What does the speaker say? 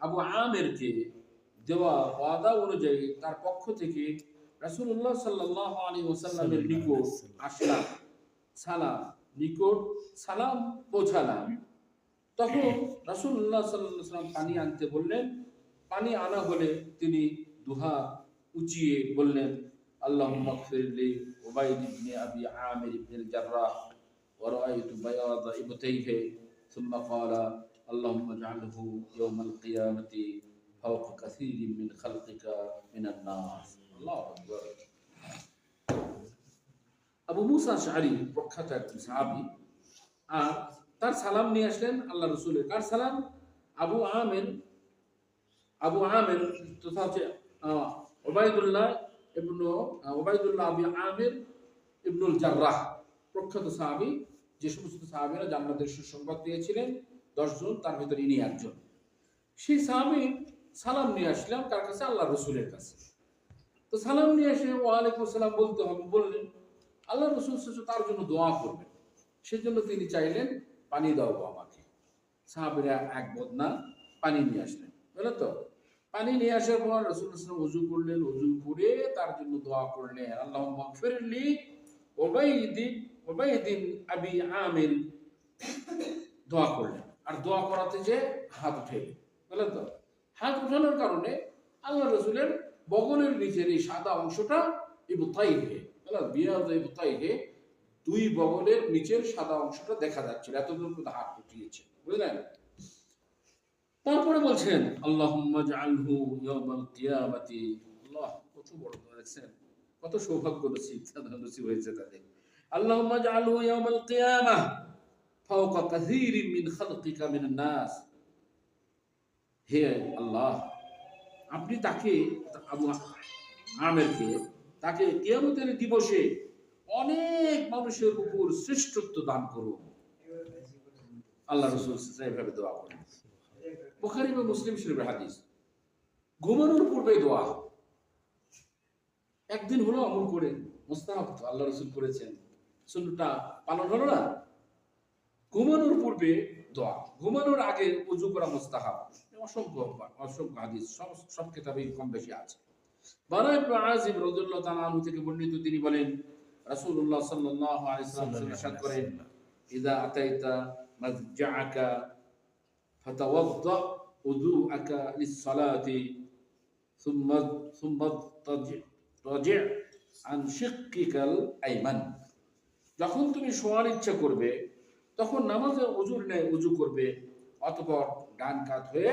আবু আমেরকে দেওয়া ওয়াদা অনুযায়ী তার পক্ষ থেকে রাসূলুল্লাহ সাল্লাল্লাহু আলাইহি ওয়াসাল্লামের নিকট আসলাম, সালাম পৌঁছালাম। তখন রাসূলুল্লাহ সাল্লাল্লাহু আলাইহি ওয়াসাল্লাম পানি আনতে বললেন। পানি আনা হলে তিনি দুহাত উঁচিয়ে বললেন, আল্লাহুম্মা গফির লি উবাইদ ইবনে আবি আমির ইবনে আল-জাররাহ ওয়া রাআইতু বায়াদা ইবতাইহি সুম্মা ক্বালা আল্লাহুম্মা ইজআলহু ইয়াওমাল কিয়ামাতি ফাওকা কাসীরিন মিন খালকিকা মিনান নাস। আল্লাহু আকবার। আবু মুসা আশআরী প্রখ্যাত একজন সাহাবী, আর তার সালাম নিয়ে আসলেন আল্লাহ রাসূলের। কার সালাম? আবু আমির তথা হচ্ছে ওবাইদুল্লাহ আবি আমির ইবনুল জাররাহ, প্রখ্যাত সাহাবী। যে সমস্ত সাহাবীরা জান্নাতের সুসংবাদ পেয়েছিলেন 10 জন, তার ভিতরে ইনি একজন। সেই সাহাবী সালাম নিয়ে আসলাম কার কাছে? আল্লাহ রসুলের কাছে। তো সালাম নিয়ে এসে ওয়ালাইকুম আসসালাম বলতে হবে বললেন। আল্লাহ রসুল তার জন্য দোয়া করবেন, সেজন্য তিনি চাইলেন পানি দাও আমাকে। সাহাবীরা এক বদনা পানি নিয়ে আসলেন, বুঝলে তো? পানি নিয়ে আসার পর রাসূলুল্লাহ সাল্লাল্লাহু আলাইহি ওয়াসাল্লাম ওযু করলেন, ওযু করে তার জন্য দোয়া করলেন, আল্লাহুম্মা গফির লি উবাইদিন আবি আমির, দোয়া করলেন। আর দোয়া করাতে যে হাত উঠেলেন, বুঝলেন তো? হাত উঠানোর কারণে আল্লাহ রাসূলের বগলের নিচের এই সাদা অংশটা ইবতাইহে, বুঝলেন, বিয়াদ ইবতাইহে, দুই বগলের নিচের সাদা অংশটা দেখা যাচ্ছিল, এতদূর পর্যন্ত হাত উঠিয়েছে, বুঝলেন? তারপরে বলছেন আল্লাহুম্মা ইজআলহু ইয়াওমাল কিয়ামাতি। আল্লাহ, কত বড় দোয়া দেখছেন, কত সৌভাগ্য নসিব হয়েছে তাদের। আল্লাহুম্মা ইজআলহু ইয়াওমাল কিয়ামাহ ফাওকা কাসীরিন মিন খালকিকা মিনান নাস। হে আল্লাহ, আপনি তাকে, আবু আমেরকে, তাকে কিয়ামতের দিবসে অনেক মানুষের উপর শ্রেষ্ঠত্ব দান করুন। আল্লাহ রাসূল এইভাবে দোয়া করেন। বুখারী বা মুসলিম শরীফের হাদিস। ঘুমানোর পূর্বে দোয়া। একদিন হলো আমল করে, মুস্তাহাব তো, আল্লাহ রাসূল করেছেন, সুন্নতটা পালন হলো না। ঘুমানোর পূর্বে দোয়া, ঘুমানোর আগে ওযু করা মুস্তাহাব। অসংখ্য হাদিস সব কিতাবে কম বেশি আছে। বারা ইবনে আযিব রাদিয়াল্লাহু তাআলা আনহু থেকে বর্ণিত, তিনি বলেন রাসূলুল্লাহ সাল্লাল্লাহু আলাইহি ওয়াসাল্লাম ইরশাদ করেন, ইযা আতাইতা মাযজাআকা ফাতাওয়াদ্দা উযুআকা লিস-সালাতি সুম্মা তাজি' আন শিক্কিকাল আইমান। যখন তুমি শোয়ার ইচ্ছা করবে তখন নামাজে ওযুর ন্যায় ওযু করবে, অতঃপর ডান কাত হয়ে